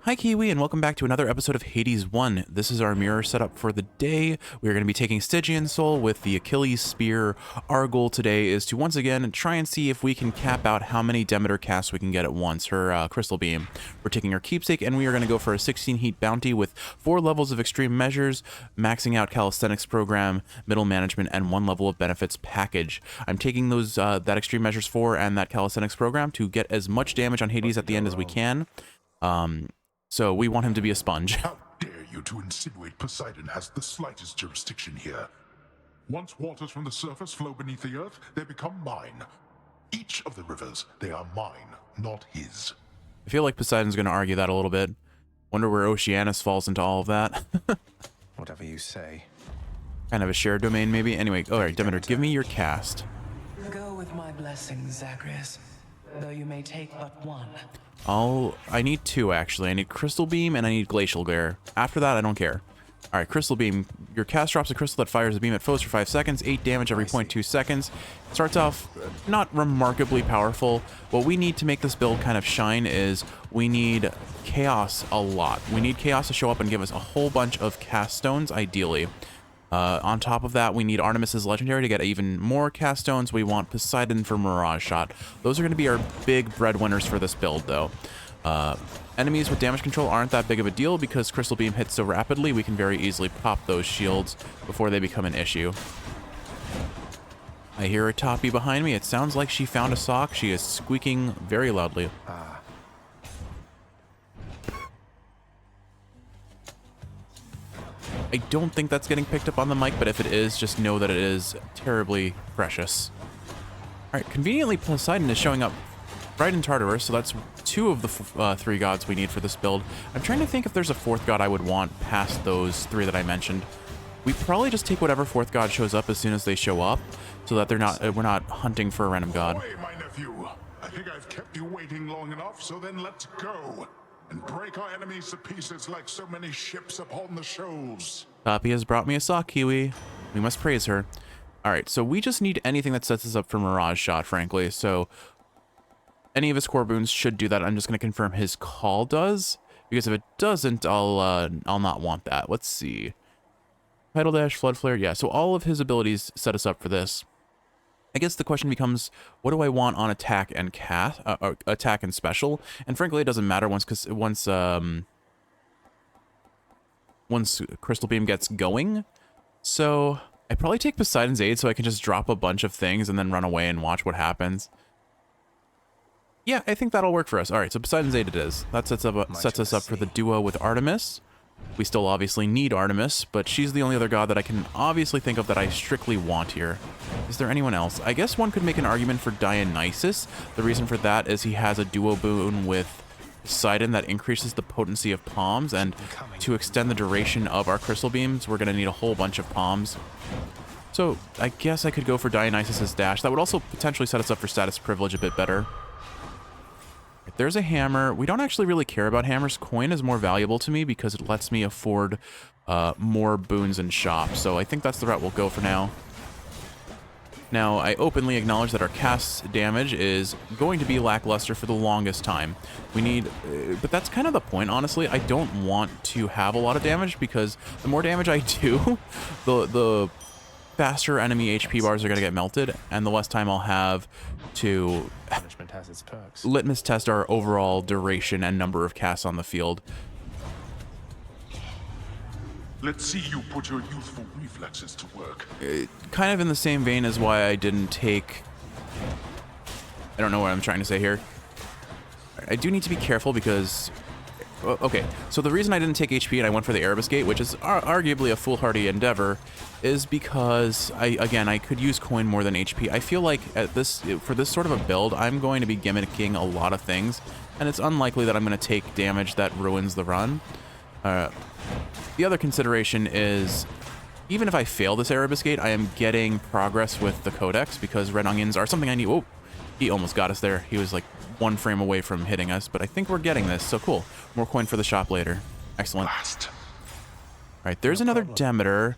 Hi Kiwi, and welcome back to another episode of Hades 1. This is our mirror setup for the day. We are going to be taking Stygian Soul with the Achilles Spear. Our goal today is to once again try and see if we can cap out how many Demeter casts we can get at once, her Crystal Beam. We're taking our Keepsake, and we are going to go for a 16 heat bounty with 4 levels of extreme measures, maxing out calisthenics program, middle management, and 1 level of benefits package. I'm taking those that extreme measures 4 and that calisthenics program to get as much damage on Hades at the end as we can. So we want him to be a sponge. How dare you to insinuate Poseidon has the slightest jurisdiction here? Once waters from the surface flow beneath the earth, they become mine. Each of the rivers, they are mine, not his. I feel like Poseidon's going to argue that a little bit. Wonder where Oceanus falls into all of that. Whatever you say. Kind of a shared domain, maybe? Anyway, alright, Demeter, give me your cast. Go with my blessings, Zagreus, though you may take but one. I need 2, actually. I need Crystal Beam and I need Glacial Glare. After that, I don't care. Alright, Crystal Beam. Your cast drops a crystal that fires a beam at foes for 5 seconds, 8 damage every 0.2 seconds. Starts off not remarkably powerful. What we need to make this build kind of shine is we need Chaos a lot. We need Chaos to show up and give us a whole bunch of cast stones, ideally. On top of that, we need Artemis's Legendary to get even more cast stones. We want Poseidon for Mirage Shot. Those are going to be our big breadwinners for this build, though. Enemies with damage control aren't that big of a deal because Crystal Beam hits so rapidly, we can very easily pop those shields before they become an issue. I hear a Toppy behind me. It sounds like she found a sock. She is squeaking very loudly. I don't think that's getting picked up on the mic, but if it is, just know that it is terribly precious. Alright, conveniently Poseidon is showing up right in Tartarus, so that's 2 of the 3 gods we need for this build. I'm trying to think if there's a 4th god I would want past those 3 that I mentioned. We probably just take whatever 4th god shows up as soon as they show up, so that we're not hunting for a random god. Away, my nephew. I think I've kept you waiting long enough, so then let's go. And break our enemies to pieces like so many ships upon the shoals. Toppy has brought me a sock, Kiwi. We must praise her. Alright, so we just need anything that sets us up for Mirage Shot, frankly. So any of his core boons should do that. I'm just going to confirm his call does, because if it doesn't, I'll not want that. Let's see. Tidal Dash, Flood Flare, yeah. So all of his abilities set us up for this. I guess the question becomes, what do I want on attack and attack and special? And frankly, it doesn't matter once Crystal Beam gets going. So I probably take Poseidon's Aid so I can just drop a bunch of things and then run away and watch what happens. Yeah, I think that'll work for us. All right, so Poseidon's Aid it is. That sets us up for the duo with Artemis. We still obviously need Artemis, but she's the only other god that I can obviously think of that I strictly want here. Is there anyone else? I guess one could make an argument for Dionysus. The reason for that is he has a duo boon with Poseidon that increases the potency of palms, and to extend the duration of our crystal beams, we're going to need a whole bunch of palms. So I guess I could go for Dionysus's dash. That would also potentially set us up for status privilege a bit better. There's a hammer. We don't actually really care about hammers. Coin is more valuable to me because it lets me afford more boons in shop. So I think that's the route we'll go for now. Now, I openly acknowledge that our cast damage is going to be lackluster for the longest time. We need, but that's kind of the point, honestly. I don't want to have a lot of damage because the more damage I do, the faster enemy HP bars are going to get melted, and the less time I'll have to Punishment has its perks. litmus test our overall duration and number of casts on the field. Let's see you put your youthful reflexes to work. Kind of in the same vein as why I didn't take... I don't know what I'm trying to say here. I do need to be careful because... Okay, so the reason I didn't take HP and I went for the Erebus Gate, which is arguably a foolhardy endeavor, is because, I could use coin more than HP. I feel like for this sort of a build, I'm going to be gimmicking a lot of things, and it's unlikely that I'm going to take damage that ruins the run. The other consideration is, even if I fail this Erebus Gate, I am getting progress with the Codex, because red onions are something I need. Oh, he almost got us there. He was like 1 frame away from hitting us, but I think we're getting this, so cool. More coin for the shop later. Excellent. Blast. Alright, there's another Demeter.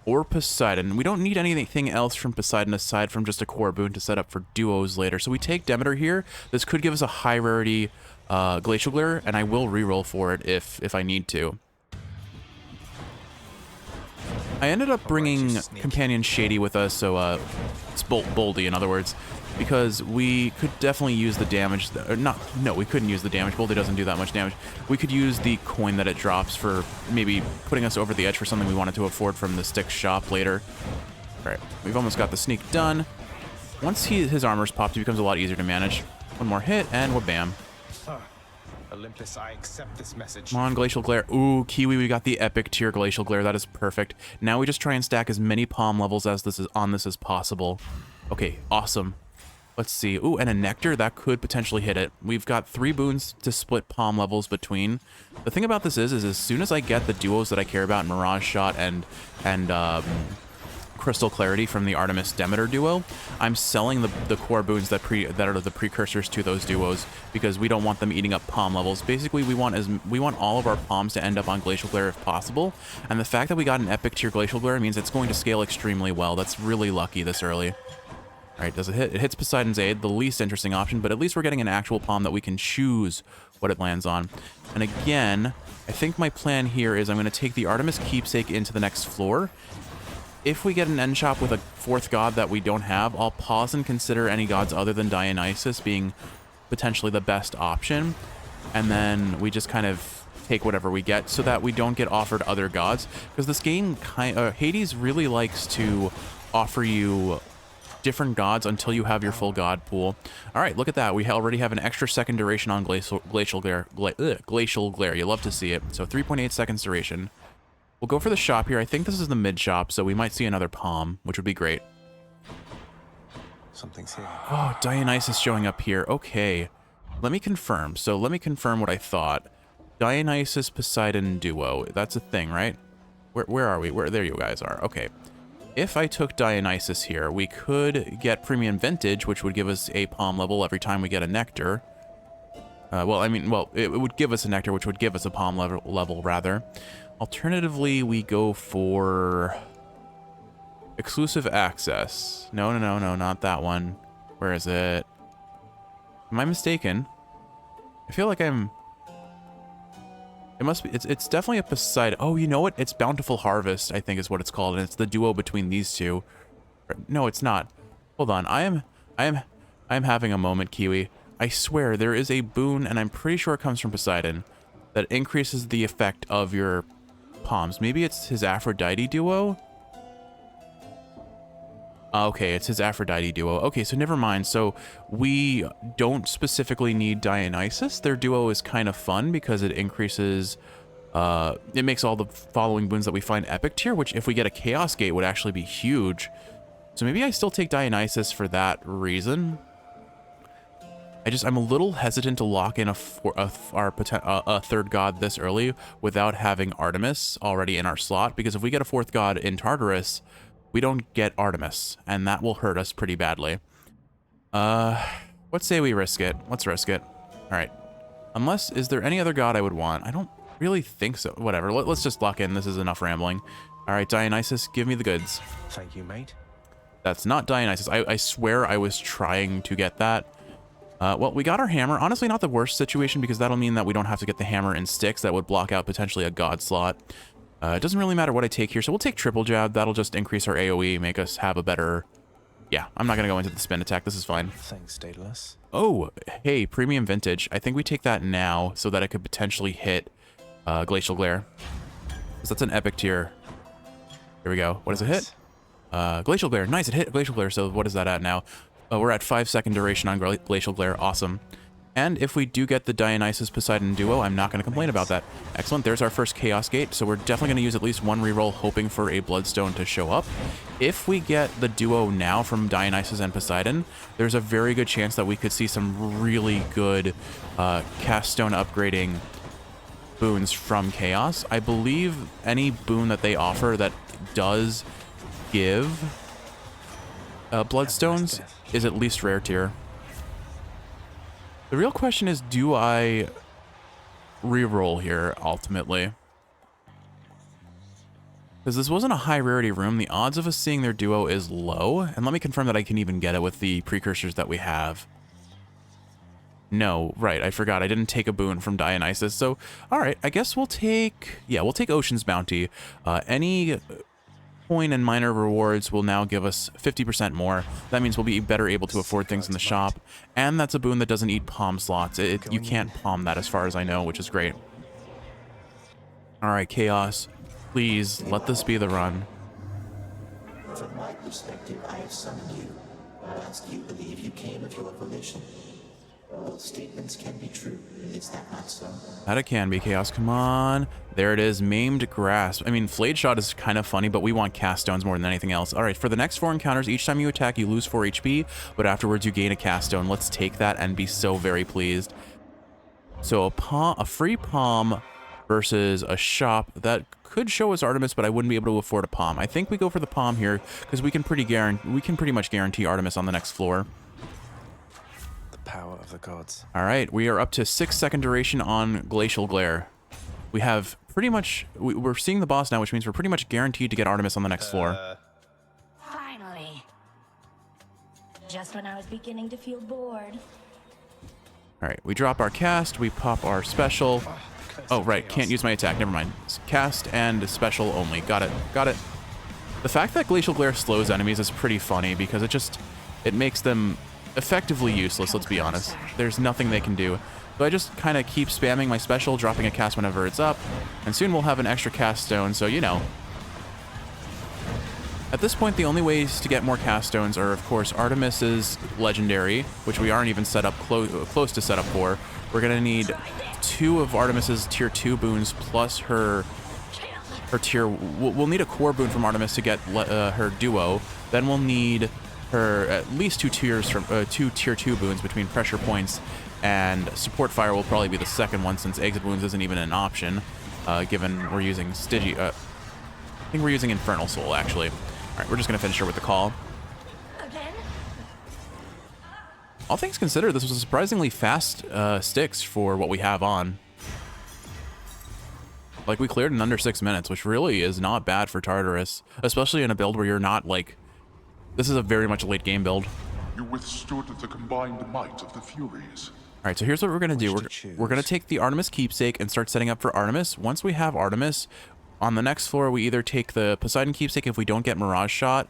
or Poseidon. We don't need anything else from Poseidon aside from just a core boon to set up for duos later. So we take Demeter here. This could give us a high rarity Glacial Glare, and I will reroll for it if I need to. I ended up bringing Companion Shady with us, so it's Boldy in other words, because we could definitely use the damage. No, we couldn't use the damage. Boldy doesn't do that much damage. We could use the coin that it drops for maybe putting us over the edge for something we wanted to afford from the Styx shop later. All right, we've almost got the sneak done. Once his armor's popped, it becomes a lot easier to manage. One more hit, and wha-bam. Olympus, I accept this message. Come on, Glacial Glare. Ooh, Kiwi, we got the epic tier Glacial Glare. That is perfect. Now we just try and stack as many palm levels as this is on this as possible. Okay, awesome. Let's see. Ooh, and a Nectar. That could potentially hit it. We've got 3 boons to split palm levels between. The thing about this is as soon as I get the duos that I care about, Mirage Shot and Crystal Clarity from the Artemis Demeter duo, I'm selling the core boons that are the precursors to those duos because we don't want them eating up palm levels. Basically, we want all of our palms to end up on Glacial Glare if possible, and the fact that we got an epic tier Glacial Glare means it's going to scale extremely well. That's really lucky this early. All right, does it hit? It hits Poseidon's Aid, the least interesting option, but at least we're getting an actual palm that we can choose what it lands on. And again, I think my plan here is I'm going to take the Artemis Keepsake into the next floor. If we get an end shop with a 4th god that we don't have, I'll pause and consider any gods other than Dionysus being potentially the best option. And then we just kind of take whatever we get so that we don't get offered other gods. Because this game, Hades really likes to offer you different gods until you have your full god pool. All right, look at that. We already have an extra second duration on Glacial Glare. Glacial Glare. You love to see it. So 3.8 seconds duration. We'll go for the shop here. I think this is the mid shop, so we might see another palm, which would be great. Something's here. Oh, Dionysus showing up here. Okay. Let me confirm. So let me confirm what I thought. Dionysus Poseidon duo. That's a thing, right? Where are we? There you guys are. Okay. If I took Dionysus here, we could get Premium Vintage, which would give us a palm level every time we get a Nectar. It would give us a Nectar, which would give us a palm level rather. Alternatively, we go for exclusive access. No, not that one. Where is it? Am I mistaken? I feel like I'm... It must be... It's definitely a Poseidon. Oh, you know what? It's Bountiful Harvest, I think is what it's called, and it's the duo between these two. No, it's not. Hold on. I am having a moment, Kiwi. I swear, there is a boon, and I'm pretty sure it comes from Poseidon, that increases the effect of your palms. Maybe it's his Aphrodite duo? Okay, it's his Aphrodite duo. Okay, so never mind. So we don't specifically need Dionysus. Their duo is kind of fun because it increases... it makes all the following boons that we find epic tier, which if we get a Chaos Gate would actually be huge. So maybe I still take Dionysus for that reason. I'm a little hesitant to lock in a 3rd god this early without having Artemis already in our slot, because if we get a 4th god in Tartarus, we don't get Artemis, and that will hurt us pretty badly. Let's say we risk it. Let's risk it. All right. Unless, is there any other god I would want? I don't really think so. Whatever. Let's just lock in. This is enough rambling. All right, Dionysus, give me the goods. Thank you, mate. That's not Dionysus. I swear I was trying to get that. Well, we got our hammer. Honestly, not the worst situation because that'll mean that we don't have to get the hammer and Styx. That would block out potentially a god slot. It doesn't really matter what I take here, so we'll take triple jab. That'll just increase our AoE, make us have a better... Yeah, I'm not going to go into the spin attack. This is fine. Thanks, Daedalus. Oh, hey, Premium Vintage. I think we take that now so that it could potentially hit Glacial Glare. Because that's an epic tier. Here we go. What does it hit? Glacial Glare. Nice, it hit Glacial Glare. So what is that at now? We're at 5 second duration on Glacial Glare. Awesome. And if we do get the Dionysus Poseidon duo, I'm not going to complain about that. Excellent. There's our first Chaos Gate. So we're definitely going to use at least one reroll, hoping for a Bloodstone to show up. If we get the duo now from Dionysus and Poseidon, there's a very good chance that we could see some really good cast stone upgrading boons from Chaos. I believe any boon that they offer that does give Bloodstones is at least rare tier. The real question is, do I reroll here ultimately? Because this wasn't a high rarity room, the odds of us seeing their duo is low. And let me confirm that I can even get it with the precursors that we have. No, right, I forgot. I didn't take a boon from Dionysus. So, all right, I guess we'll take... Yeah, we'll take Ocean's Bounty. Any coin and minor rewards will now give us 50% more. That means we'll be better able to afford things in the shop. And that's a boon that doesn't eat palm slots. You can't palm that as far as I know, which is great. All right, Chaos. Please, let this be the run. From my perspective, I have summoned you. I ask you believe you came of your volition. All statements can be true. Is that not so? That it can be, Chaos. Come on. There it is. Maimed Grasp. I mean, Flayed Shot is kind of funny, but we want cast stones more than anything else. All right, for the next 4 encounters, each time you attack, you lose 4 HP, but afterwards you gain a cast stone. Let's take that and be so very pleased. So a free palm versus a shop that could show us Artemis, but I wouldn't be able to afford a palm. I think we go for the palm here because we can pretty much guarantee Artemis on the next floor. Power of the gods. All right, we are up to 6-second duration on Glacial Glare. We have pretty much... We're seeing the boss now, which means we're pretty much guaranteed to get Artemis on the next floor. Finally. Just when I was beginning to feel bored. All right, we drop our cast, we pop our special. Oh, right, can't use my attack, never mind. Cast and special only. Got it, got it. The fact that Glacial Glare slows enemies is pretty funny because it makes them effectively useless, let's be honest. There's nothing they can do. So I just kind of keep spamming my special, dropping a cast whenever it's up, and soon we'll have an extra cast stone, so you know. At this point, the only ways to get more cast stones are, of course, Artemis's Legendary, which we aren't even set up close to set up for. We're going to need 2 of Artemis's tier 2 boons plus her tier... We'll need a core boon from Artemis to get her duo. Then we'll need her at least 2 tier 2 boons between pressure points and support fire will probably be the second one since exit wounds isn't even an option, given we're using I think we're using Infernal Soul actually. All right, we're just gonna finish her with the call. Again? All things considered, this was a surprisingly fast sticks for what we have on. Like we cleared in under 6 minutes, which really is not bad for Tartarus, especially in a build where you're not like. This is a very much late game build. You withstood the combined might of the Furies. All right, so here's what we're going to do. We're going to take the Artemis Keepsake and start setting up for Artemis. Once we have Artemis, on the next floor, we either take the Poseidon Keepsake if we don't get Mirage Shot,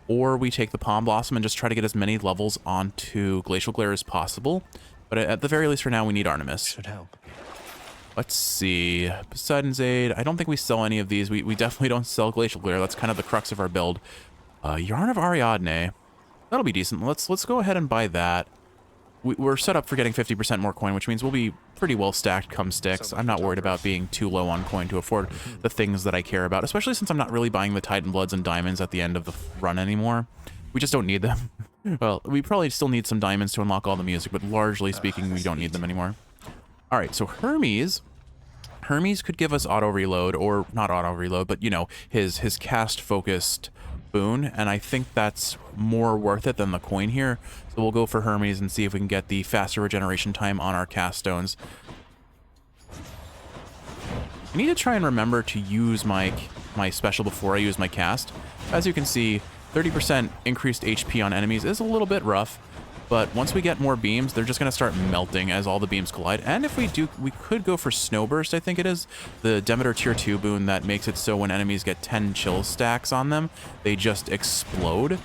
or we take the Palm Blossom and just try to get as many levels onto Glacial Glare as possible. But at the very least for now, we need Artemis. Should help. Let's see. Poseidon's Aid. I don't think we sell any of these. We definitely don't sell Glacial Glare. That's kind of the crux of our build. Yarn of Ariadne. That'll be decent. Let's go ahead and buy that. We're set up for getting 50% more coin, which means we'll be pretty well stacked come sticks. I'm not worried about being too low on coin to afford the things that I care about, especially since I'm not really buying the Titan Bloods and Diamonds at the end of the run anymore. We just don't need them. Well, we probably still need some diamonds to unlock all the music, but largely speaking, we don't need them anymore. All right, so Hermes could give us auto reload, or not auto reload, but you know, his cast focused boon, and I think that's more worth it than the coin here. So we'll go for Hermes and see if we can get the faster regeneration time on our cast stones. I need to try and remember to use my special before I use my cast. As you can see, 30% increased HP on enemies is a little bit rough, but once we get more beams, they're just going to start melting as all the beams collide. And if we do, we could go for Snowburst, I think it is. The Demeter tier 2 boon that makes it so when enemies get 10 chill stacks on them, they just explode.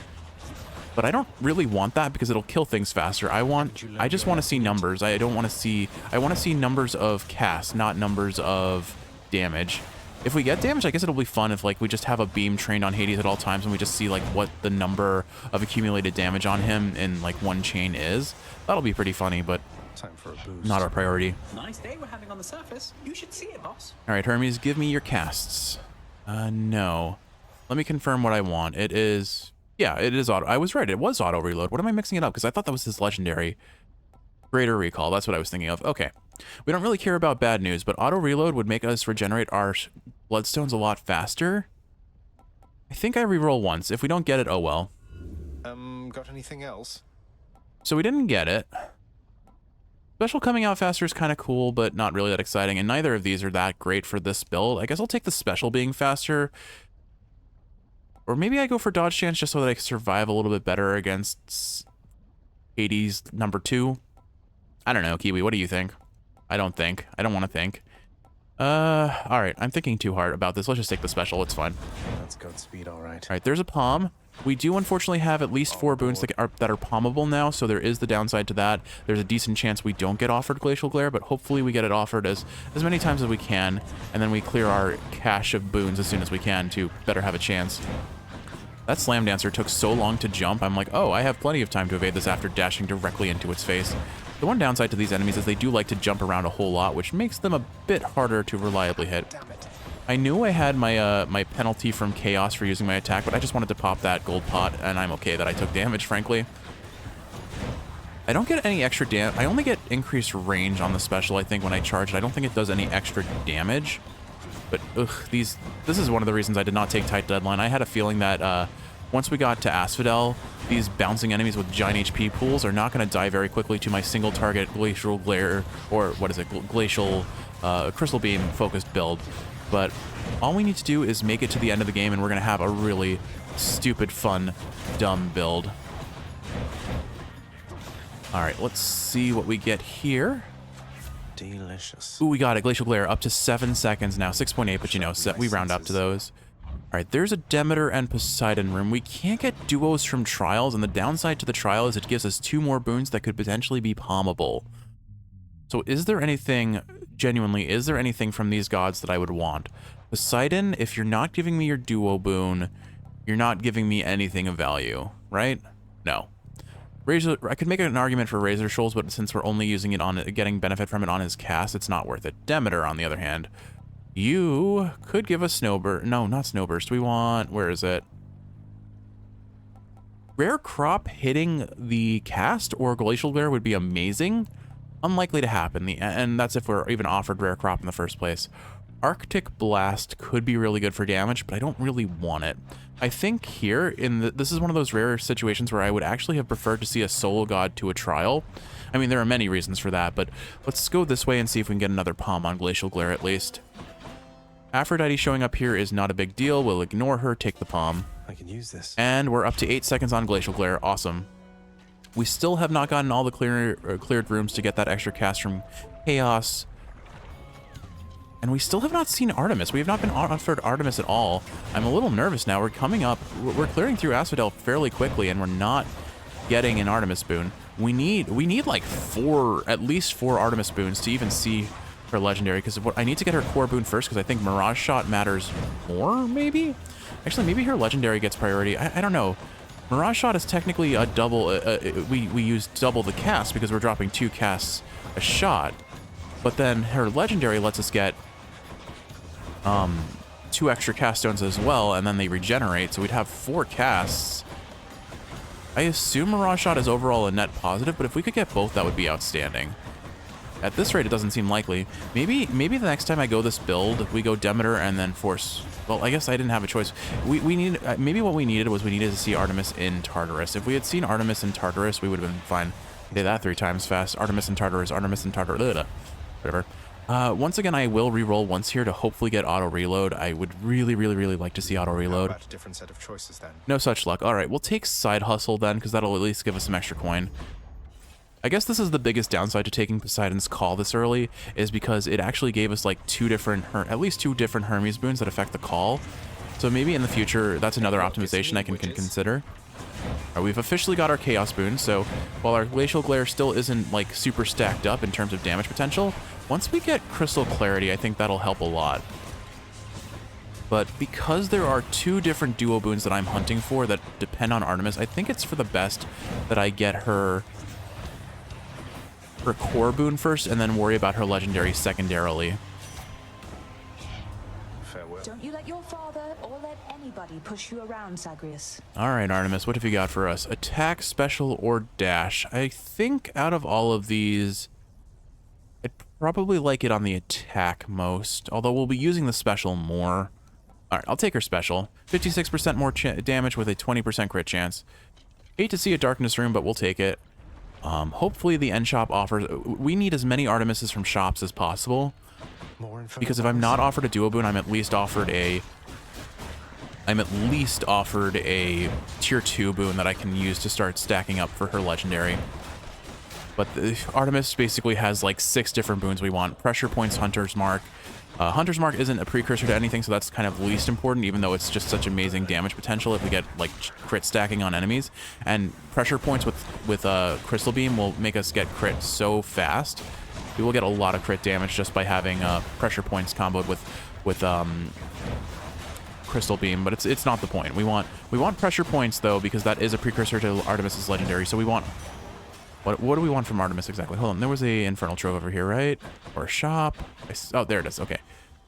But I don't really want that because it'll kill things faster. I just want to see numbers. I want to see numbers of cast, not numbers of damage. If we get damage, I guess it'll be fun if like we just have a beam trained on Hades at all times and we just see like what the number of accumulated damage on him in like one chain is. That'll be pretty funny, but Time for a boost. not our priority. Nice day we're having on the surface. You should see it, boss. All right, Hermes, give me your casts. No. Let me confirm what I want. It is, yeah, it is auto. I was right. It was auto reload. What am I mixing it up? Because I thought that was his legendary. Greater recall. That's what I was thinking of. Okay. We don't really care about bad news, but auto reload would make us regenerate our bloodstones a lot faster. I think I reroll once. If we don't get it, oh well. Got anything else? So we didn't get it. Special coming out faster is kind of cool, but not really that exciting, and neither of these are that great for this build. I guess I'll take the special being faster. Or maybe I go for dodge chance just so that I can survive a little bit better against Hades #2. I don't know, Kiwi, what do you think? I don't want to think. Alright, I'm thinking too hard about this. Let's just take the special, it's fine. That's Godspeed, all right. Alright, there's a palm. We do unfortunately have at least 4 boons that are palmable now, so there is the downside to that. There's a decent chance we don't get offered Glacial Glare, but hopefully we get it offered as many times as we can, and then we clear our cache of boons as soon as we can to better have a chance. That Slam Dancer took so long to jump, I'm like, oh, I have plenty of time to evade this after dashing directly into its face. The one downside to these enemies is they do like to jump around a whole lot, which makes them a bit harder to reliably hit. Damn it. I knew I had my my penalty from Chaos for using my attack, but I just wanted to pop that gold pot, and I'm okay that I took damage, frankly. I don't get any extra I only get increased range on the special, I think, when I charge it. I don't think it does any extra damage. But, ugh, this is one of the reasons I did not take Tight Deadline. I had a feeling that once we got to Asphodel, these bouncing enemies with giant HP pools are not going to die very quickly to my single target Glacial Glare, or what is it, Glacial Crystal Beam focused build. But all we need to do is make it to the end of the game, and we're going to have a really stupid, fun, dumb build. All right, let's see what we get here. Delicious. Ooh, we got it. Glacial Glare up to 7 seconds now. 6.8, but you know, we round up to those. All right, there's a Demeter and Poseidon room. We can't get duos from trials, and the downside to the trial is it gives us 2 more boons that could potentially be palmable. So is there anything, genuinely, is there anything from these gods that I would want? Poseidon, if you're not giving me your duo boon, you're not giving me anything of value, right? No. Razor, I could make an argument for Razor Shoals, but since we're only using it on getting benefit from it on his cast, it's not worth it. Demeter, on the other hand, you could give us Snowburst. No, not Snowburst. We want, where is it? Rare Crop hitting the cast or Glacial Glare would be amazing. Unlikely to happen, and that's if we're even offered Rare Crop in the first place. Arctic Blast could be really good for damage, but I don't really want it. I think here, this is one of those rare situations where I would actually have preferred to see a solo god to a trial. I mean, there are many reasons for that, but let's go this way and see if we can get another palm on Glacial Glare at least. Aphrodite showing up here is not a big deal. We'll ignore her, take the palm. I can use this. And we're up to 8 seconds on Glacial Glare. Awesome. We still have not gotten all the cleared rooms to get that extra cast from Chaos. And we still have not seen Artemis. We have not been offered Artemis at all. I'm a little nervous now. We're coming up. We're clearing through Asphodel fairly quickly, and we're not getting an Artemis boon. We need like at least 4 Artemis boons to even see her legendary, because I need to get her core boon first, because I think Mirage Shot matters more, maybe? Actually, maybe her legendary gets priority. I don't know. Mirage Shot is technically a double, we use double the cast because we're dropping 2 casts a shot, but then her legendary lets us get 2 extra cast stones as well, and then they regenerate, so we'd have 4 casts. I assume Mirage Shot is overall a net positive, but if we could get both, that would be outstanding. At this rate, it doesn't seem likely. Maybe the next time I go this build, we go Demeter and then Force. Well, I guess I didn't have a choice. We need maybe what we needed was we needed to see Artemis in Tartarus. If we had seen Artemis in Tartarus, we would have been fine. I did that 3 times fast. Artemis in Tartarus, Artemis in Tartarus, whatever. Once again, I will reroll once here to hopefully get auto reload. I would really like to see auto reload. How about a different set of choices then? No such luck. All right, we'll take Side Hustle then, because that'll at least give us some extra coin. I guess this is the biggest downside to taking Poseidon's Call this early, is because it actually gave us like at least two different Hermes boons that affect the call. So maybe in the future, that's another optimization I can consider. We've officially got our Chaos boon, so while our Glacial Glare still isn't like super stacked up in terms of damage potential, once we get Crystal Clarity, I think that'll help a lot. But because there are 2 different duo boons that I'm hunting for that depend on Artemis, I think it's for the best that I get her core boon first and then worry about her legendary secondarily. Farewell. Don't you let your father or let anybody push you around, Zagreus. All right, Artemis, what have you got for us? Attack, special, or dash? I think out of all of these, I'd probably like it on the attack most, although we'll be using the special more. All right, I'll take her special. 56% more damage with a 20% crit chance. Hate to see a Darkness Room, but we'll take it. Hopefully the end shop offers... We need as many Artemises from shops as possible, because if I'm not offered a duo boon, I'm at least offered a I'm at least offered a tier 2 boon that I can use to start stacking up for her legendary. But Artemis basically has like 6 different boons we want. Pressure points, Hunter's Mark. Hunter's Mark isn't a precursor to anything, so that's kind of least important, even though it's just such amazing damage potential if we get like crit stacking on enemies. And pressure points with Crystal Beam will make us get crit so fast. We will get a lot of crit damage just by having pressure points comboed with Crystal Beam, but it's not the point. We want pressure points though, because that is a precursor to Artemis's legendary. So we want what do we want from Artemis exactly? Hold on, there was a Infernal Trove over here, right? Or a shop. Oh, there it is. Okay,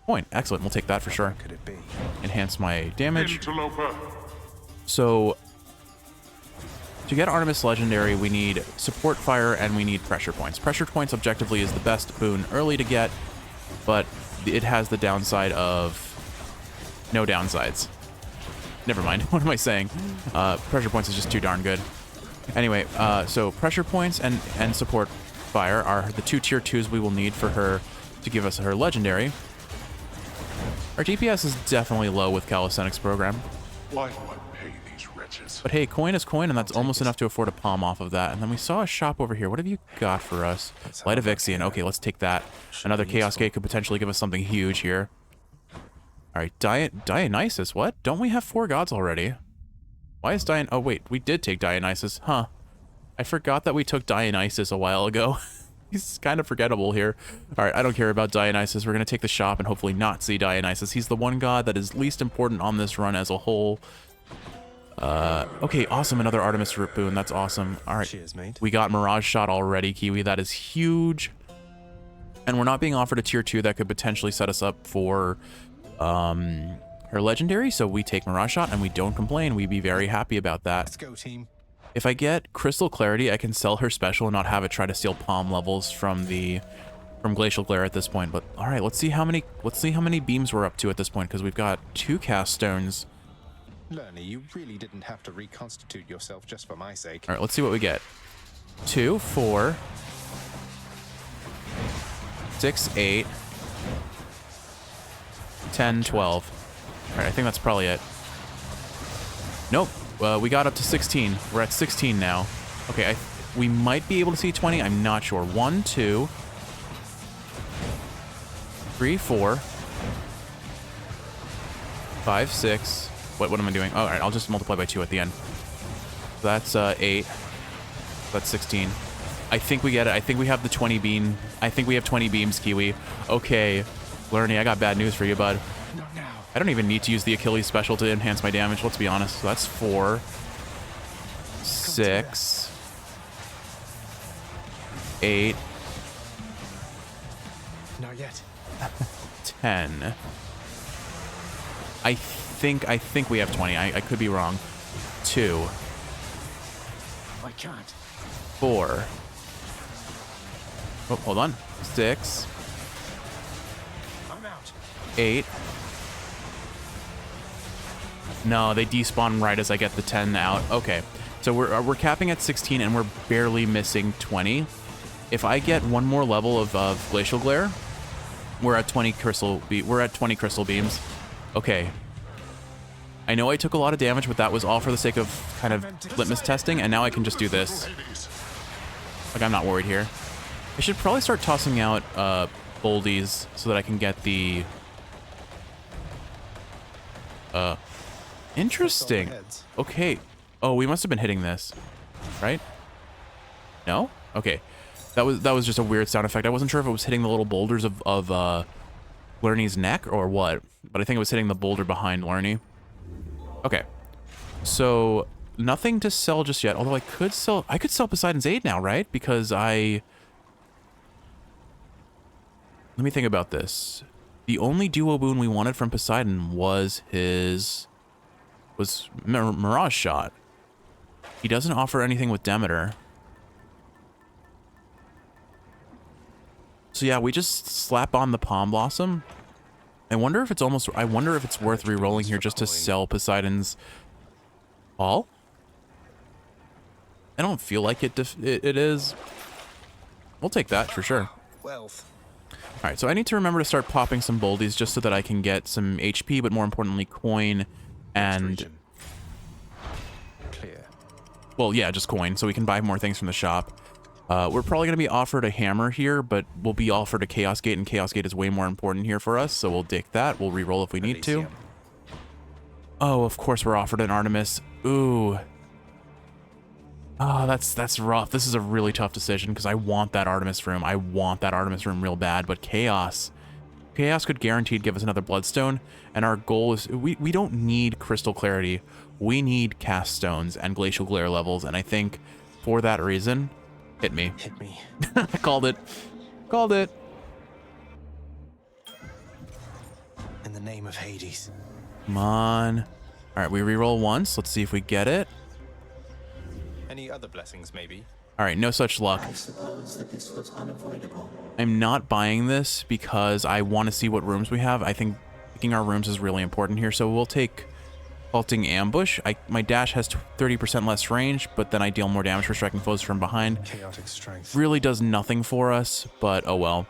point. Excellent. We'll take that for sure. Could it be? Enhance my damage. Interloper. So to get Artemis legendary, we need support fire and we need pressure points. Pressure points objectively is the best boon early to get, but it has the downside of no downsides. Never mind. What am I saying? Pressure points is just too darn good. Anyway, so pressure points and support fire are the 2 tier 2s we will need for her to give us her legendary. Our DPS is definitely low with Calisthenics program. Why do I pay these wretches? But hey, coin is coin, and that's almost enough to afford a palm off of that. And then we saw a shop over here. What have you got for us? Light of Ixion. Okay, let's take that. Another Chaos Gate could potentially give us something huge here. All right, Dionysus. What? Don't we have 4 gods already? Why is Oh, wait. We did take Dionysus. Huh. I forgot that we took Dionysus a while ago. He's kind of forgettable here. All right, I don't care about Dionysus. We're going to take the shop and hopefully not see Dionysus. He's the one god that is least important on this run as a whole. Okay, awesome. Another Artemis root boon. That's awesome. All right. Cheers, mate. We got Mirage Shot already, Kiwi. That is huge. And we're not being offered a tier 2 that could potentially set us up for her legendary, so we take Mirage Shot and we don't complain. We'd be very happy about that. Let's go, team. If I get Crystal Clarity, I can sell her special and not have it try to steal palm levels from Glacial Glare at this point. But all right, let's see how many beams we're up to at this point, because we've got 2 cast stones. Lerny, you really didn't have to reconstitute yourself just for my sake. All right, let's see what we get. 2, 4, 6, 8, 10, 12. All right, I think that's probably it. Nope. We got up to 16. We're at 16 now. Okay, we might be able to see 20. I'm not sure. 1, 2, 3, 4, 5, 6. What am I doing? Oh, all right, I'll just multiply by 2 at the end. That's 8. That's 16. I think we get it. I think we have the 20 beam. I think we have 20 beams, Kiwi. Okay, Lerny, I got bad news for you, bud. Not now. I don't even need to use the Achilles special to enhance my damage, let's be honest. So that's 4, 6, 8, Not yet. 10. I think we have 20. I could be wrong. 2, I can't. 4. Oh, hold on. 6, I'm out. 8. No, they despawn right as I get the 10 out. Okay, so we're capping at 16 and we're barely missing 20. If I get one more level of Glacial Glare, we're at 20 crystal beams. Okay. I know I took a lot of damage, but that was all for the sake of kind of litmus testing, and now I can just do this. Like, I'm not worried here. I should probably start tossing out boldies so that I can get the interesting. Okay. Oh, we must have been hitting this, right? No? Okay. That was just a weird sound effect. I wasn't sure if it was hitting the little boulders of Lerny's neck or what, but I think it was hitting the boulder behind Lerny. Okay. So nothing to sell just yet, although I could sell Poseidon's Aid now, right? Because let me think about this. The only duo boon we wanted from Poseidon was Mirage Shot. He doesn't offer anything with Demeter. So yeah, we just slap on the Palm Blossom. I wonder if it's worth re-rolling here just to sell Poseidon's Ball. I don't feel like it is. We'll take that for sure. Wealth. All right, so I need to remember to start popping some boldies just so that I can get some HP, but more importantly, coin And, region? Clear. well, yeah, just coin, so we can buy more things from the shop. We're probably going to be offered a hammer here, but we'll be offered a Chaos Gate, and Chaos Gate is way more important here for us, so we'll take that. We'll reroll if we need to. Elysium. Oh, of course we're offered an Artemis. Ooh. Oh, that's rough. This is a really tough decision because I want that Artemis room. I want that Artemis room real bad, but Chaos could guaranteed give us another Bloodstone, and our goal is we don't need Crystal Clarity. We need Cast Stones and Glacial Glare levels, and I think for that reason, hit me. Hit me. I called it. Called it. In the name of Hades. Come on. All right, we reroll once. Let's see if we get it. Any other blessings, maybe? All right, no such luck. I suppose that this was unavoidable. I'm not buying this because I want to see what rooms we have. I think picking our rooms is really important here, so we'll take Halting Ambush. My dash has 30% less range, but then I deal more damage for striking foes from behind. Chaotic strength. Really does nothing for us, but oh well.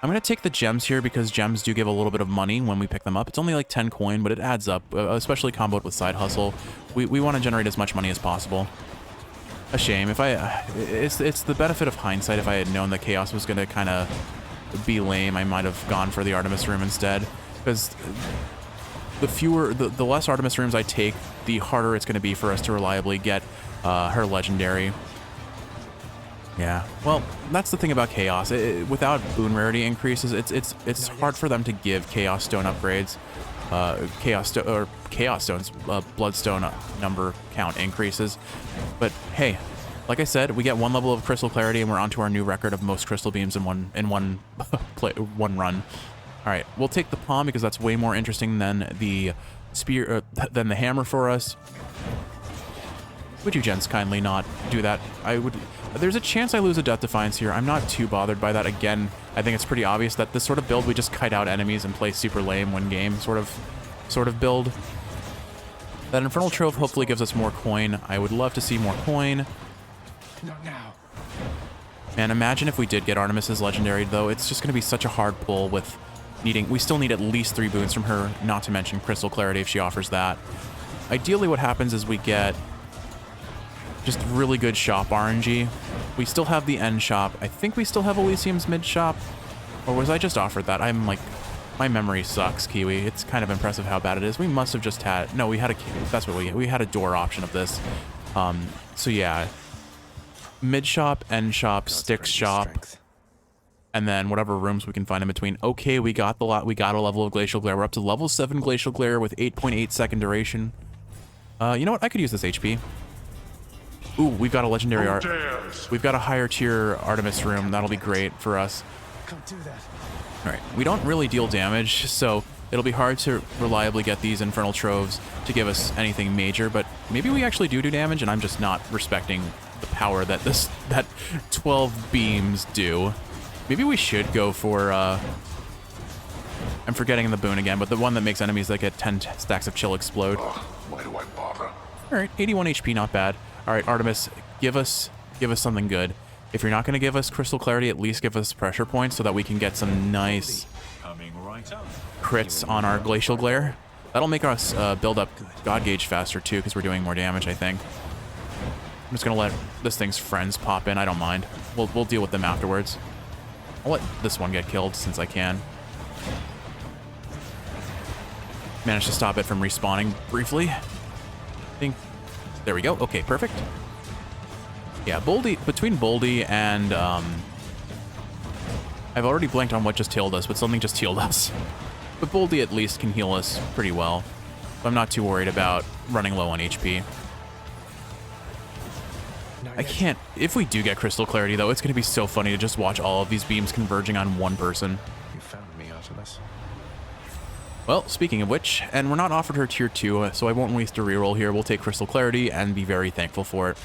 I'm going to take the gems here because gems do give a little bit of money when we pick them up. It's only like 10 coin, but it adds up, especially comboed with Side Hustle. We want to generate as much money as possible. A shame. If it's the benefit of hindsight. If I had known that Chaos was going to kind of be lame, I might have gone for the Artemis room instead. Because the less Artemis rooms I take, the harder it's going to be for us to reliably get her legendary. Yeah. Well, that's the thing about Chaos. Without boon rarity increases, it's hard for them to give Chaos Stone upgrades. Chaos Stones, Bloodstone number count increases. But hey, like I said, we get one level of Crystal Clarity, and we're onto our new record of most Crystal Beams in one run. All right, we'll take the Palm because that's way more interesting than the spear, than the hammer for us. Would you gents kindly not do that? There's a chance I lose a Death Defiance here. I'm not too bothered by that. Again, I think it's pretty obvious that this sort of build, we just kite out enemies and play super lame win game sort of build. That Infernal Trove hopefully gives us more coin. I would love to see more coin. Not now. Man, imagine if we did get Artemis's legendary, though. It's just going to be such a hard pull with needing... We still need at least 3 boons from her, not to mention Crystal Clarity if she offers that. Ideally, what happens is we get just really good shop RNG. We still have the end shop. I think we still have Elysium's mid shop. Or was I just offered that? I'm like... My memory sucks, Kiwi. It's kind of impressive how bad it is. We must have just had... No, we had a... That's what we had a door option of this. So yeah. Mid shop, end shop, Styx shop. And then whatever rooms we can find in between. Okay, we got a level of Glacial Glare. We're up to level 7 Glacial Glare with 8.8 second duration. You know what? I could use this HP. Ooh, we've got a legendary art. We've got a higher tier Artemis room. That'll be great for us. Can't do that. All right, we don't really deal damage, so it'll be hard to reliably get these Infernal Troves to give us anything major, but maybe we actually do damage, and I'm just not respecting the power that that 12 beams do. Maybe we should go for, I'm forgetting the boon again, but the one that makes enemies that get 10 stacks of chill explode. Why do I bother? All right, 81 HP, not bad. All right, Artemis, give us something good. If you're not going to give us Crystal Clarity, at least give us pressure points so that we can get some nice crits on our Glacial Glare. That'll make us build up God Gauge faster too, because we're doing more damage, I think. I'm just going to let this thing's friends pop in. I don't mind. We'll deal with them afterwards. I'll let this one get killed since I can. Managed to stop it from respawning briefly. I think... There we go. Okay, perfect. Yeah, between Boldy and, I've already blanked on what just healed us, but something just healed us. But Boldy at least can heal us pretty well. So I'm not too worried about running low on HP. I can't... If we do get Crystal Clarity, though, it's going to be so funny to just watch all of these beams converging on one person. You found me, Artemis. Well, speaking of which, and we're not offered her tier 2, so I won't waste a reroll here. We'll take Crystal Clarity and be very thankful for it.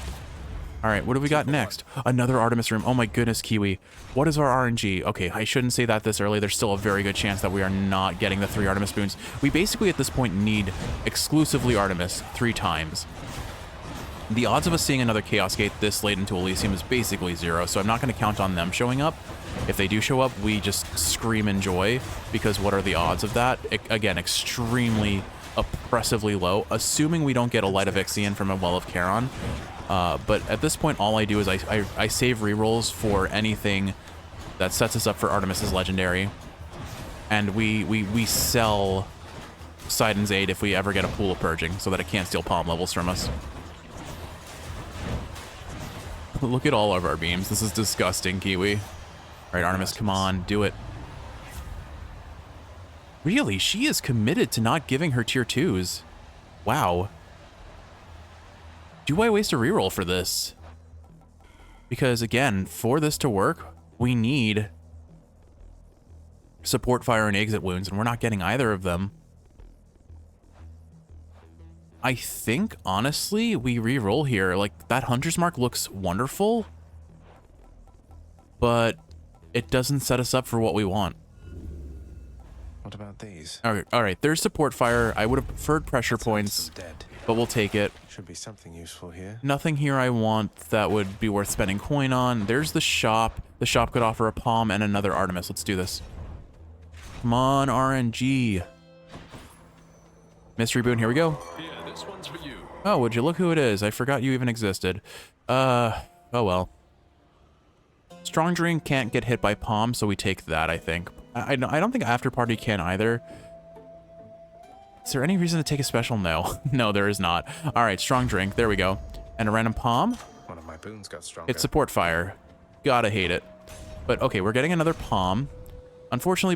All right, what do we got next? Another Artemis room. Oh my goodness, Kiwi. What is our RNG? Okay, I shouldn't say that this early. There's still a very good chance that we are not getting the 3 Artemis boons. We basically, at this point, need exclusively Artemis 3 times. The odds of us seeing another Chaos Gate this late into Elysium is basically 0, so I'm not going to count on them showing up. If they do show up, we just scream in joy, because what are the odds of that? Again, extremely oppressively low, assuming we don't get a Light of Ixion from a Well of Charon. But at this point, all I do is I save rerolls for anything that sets us up for Artemis's Legendary. And we sell Poseidon's Aid if we ever get a Pool of Purging, so that it can't steal palm levels from us. Look at all of our beams. This is disgusting, Kiwi. All right, Artemis, come on, do it. Really? She is committed to not giving her tier 2s. Wow. Do I waste a reroll for this? Because, again, for this to work, we need support fire and exit wounds, and we're not getting either of them. I think, honestly, we re-roll here. Like, that Hunter's Mark looks wonderful, but it doesn't set us up for what we want. What about these? All right. There's support fire. I would have preferred pressure points, Dead. but we'll take it. Should be something useful here. Nothing here I want that would be worth spending coin on. There's the shop. The shop could offer a palm and another Artemis. Let's do this. Come on, RNG. Mystery boon, here we go. Yeah, this one's for you. Oh, would you look who it is? I forgot you even existed. Oh well. Strong drink can't get hit by palm, so we take that, I think. I don't think After Party can either. Is there any reason to take a special? No. No, there is not. All right, strong drink. There we go. And a random palm. One of my boons got stronger. It's support fire. Gotta hate it. But okay, we're getting another palm. Unfortunately,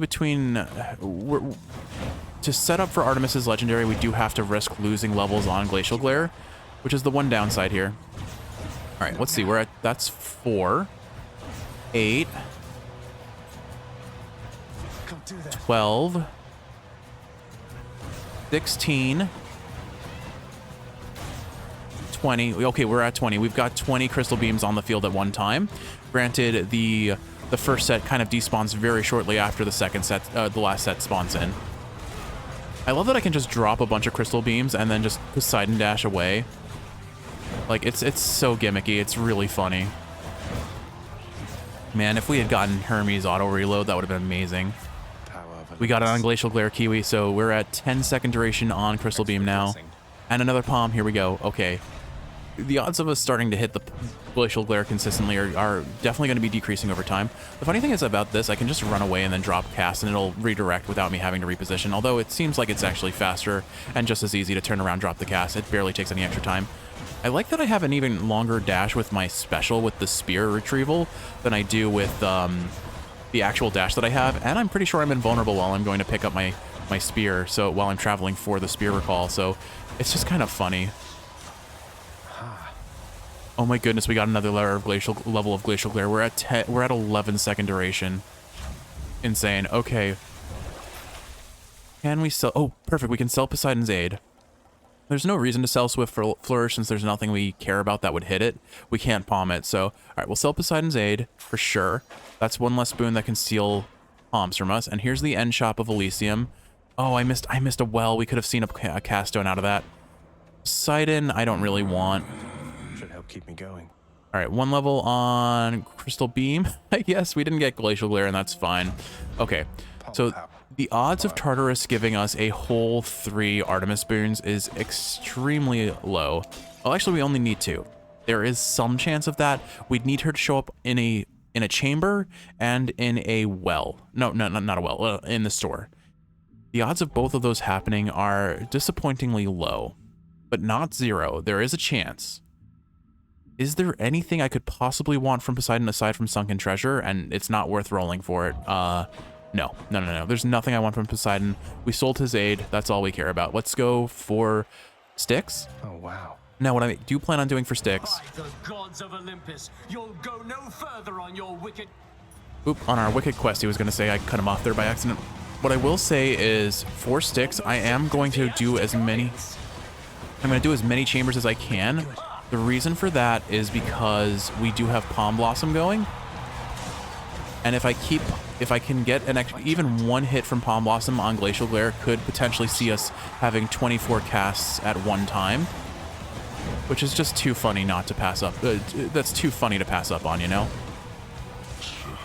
to set up for Artemis's Legendary, we do have to risk losing levels on Glacial Glare, which is the one downside here. All right, let's see. We're at, that's 4, 8, 12, 16, 20. Okay, we're at 20. We've got 20 crystal beams on the field at one time. Granted, the first set kind of despawns very shortly after the second set, the last set spawns in. I love that I can just drop a bunch of crystal beams and then just Poseidon dash away. Like, it's so gimmicky. It's really funny. Man, if we had gotten Hermes auto reload, that would have been amazing. We got it on Glacial Glare, Kiwi, so we're at 10-second duration on Crystal Beam now. And another palm. Here we go. Okay. The odds of us starting to hit the Glacial Glare consistently are definitely going to be decreasing over time. The funny thing is about this, I can just run away and then drop cast, and it'll redirect without me having to reposition, although it seems like it's actually faster and just as easy to turn around, drop the cast. It barely takes any extra time. I like that I have an even longer dash with my special with the spear retrieval than I do with the actual dash that I have, and I'm pretty sure I'm invulnerable while I'm going to pick up my spear, so while I'm traveling for the spear recall, so it's just kind of funny. Oh my goodness, we got another level of Glacial Glare. We're at 11-second duration. Insane. Okay. Can we sell? Oh, perfect. We can sell Poseidon's Aid. There's no reason to sell Swift Flourish since there's nothing we care about that would hit it. We can't palm it. So, all right, we'll sell Poseidon's Aid for sure. That's one less boon that can steal palms from us. And here's the end shop of Elysium. Oh, I missed a well. We could have seen a cast stone out of that. Poseidon, I don't really want. Should help keep me going. All right, one level on Crystal Beam. I guess we didn't get Glacial Glare, and that's fine. Okay, so the odds of Tartarus giving us a whole 3 Artemis boons is extremely low. Well, actually, we only need 2. There is some chance of that. We'd need her to show up in a chamber and in a well. No, not a well. In the store. The odds of both of those happening are disappointingly low, but not 0. There is a chance. Is there anything I could possibly want from Poseidon aside from Sunken Treasure, and it's not worth rolling for it? No. There's nothing I want from Poseidon. We sold his aid. That's all we care about. Let's go for Styx. Oh, wow. Now, what I do you plan on doing for Styx? By the gods of Olympus, you'll go no further on your wicked... Oop, on our wicked quest, he was going to say I cut him off there by accident. What I will say is, for Styx, I am going to do as many... I'm going to do as many chambers as I can. The reason for that is because we do have Palm Blossom going. And if I can get even one hit from Palm Blossom on Glacial Glare could potentially see us having 24 casts at one time. Which is just too funny not to pass up. That's too funny to pass up on, you know?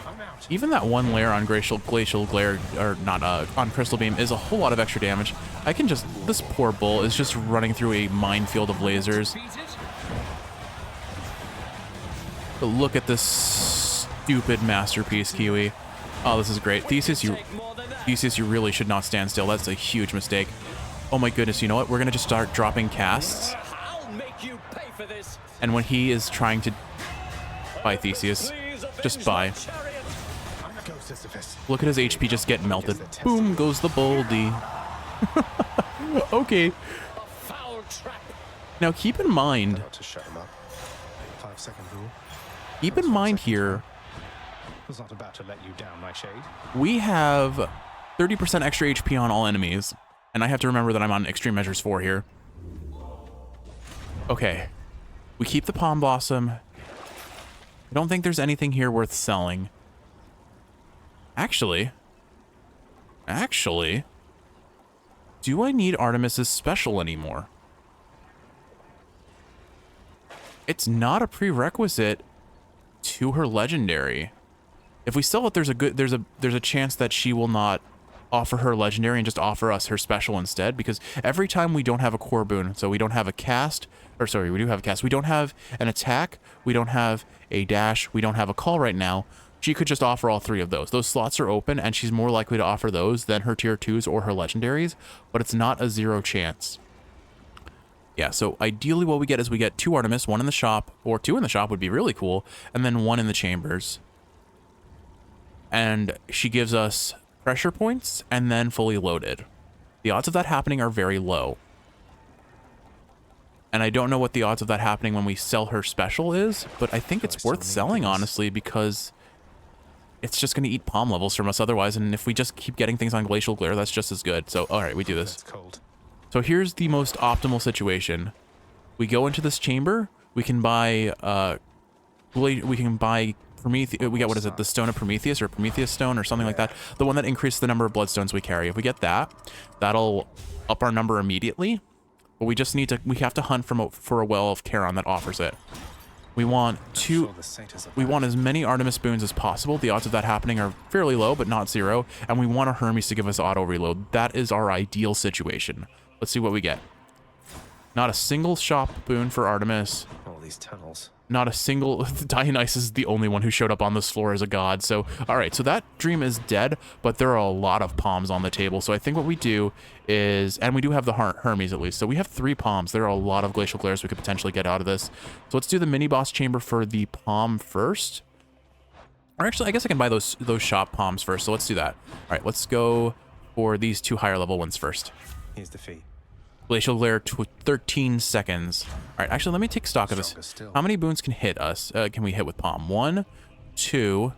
I'm out. Even that one layer on Glacial Glare, or not, on Crystal Beam is a whole lot of extra damage. I can just, this poor bull is just running through a minefield of lasers. But look at this stupid masterpiece, Kiwi. Oh, this is great. Theseus, you really should not stand still. That's a huge mistake. Oh my goodness, you know what? We're gonna just start dropping casts. And when he is trying to... Bye, Theseus. Just bye. Look at his HP just get melted. Boom goes the boldy. Okay. Now keep in mind... Keep in mind here... Was not about to let you down, my shade. We have 30% extra HP on all enemies. And I have to remember that I'm on Extreme Measures 4 here. Okay. We keep the Palm Blossom. I don't think there's anything here worth selling. Actually, do I need Artemis's special anymore? It's not a prerequisite to her legendary. If we sell it, there's a chance that she will not offer her legendary and just offer us her special instead, because every time we don't have a core boon, so we don't have a cast, or sorry, we do have a cast, we don't have an attack, we don't have a dash, we don't have a call right now, she could just offer all three of those. Those slots are open, and she's more likely to offer those than her tier 2s or her legendaries, but it's not a 0 chance. Yeah, so ideally what we get is we get 2 Artemis, 1 in the shop, or 2 in the shop would be really cool, and then 1 in the chambers. And she gives us pressure points and then fully loaded. The odds of that happening are very low. And I don't know what the odds of that happening when we sell her special is, but I think it's worth selling, honestly, because it's just going to eat palm levels from us otherwise, and if we just keep getting things on Glacial Glare, that's just as good. So, alright, we do this. So here's the most optimal situation. We go into this chamber, we can buy, Prometheus, we get, what is it, the Stone of Prometheus, or Prometheus Stone, or something like that. The one that increases the number of bloodstones we carry. If we get that, that'll up our number immediately. But we just need to, we have to hunt for a well of Charon that offers it. We want as many Artemis boons as possible. The odds of that happening are fairly low, but not 0. And we want a Hermes to give us auto reload. That is our ideal situation. Let's see what we get. Not a single shop boon for Artemis. All these tunnels. Not a single... Dionysus is the only one who showed up on this floor as a god. So, alright, so that dream is dead, but there are a lot of palms on the table. So I think what we do is... And we do have the Hermes, at least. So we have 3 palms. There are a lot of Glacial Glares we could potentially get out of this. So let's do the mini-boss chamber for the palm first. Or actually, I guess I can buy those shop palms first. So let's do that. Alright, let's go for these 2 higher level ones first. Here's the fee. Glacial Glare, 13 seconds. All right, actually, let me take stock of this. How many boons can hit us? Can we hit with Palm? 1, 2,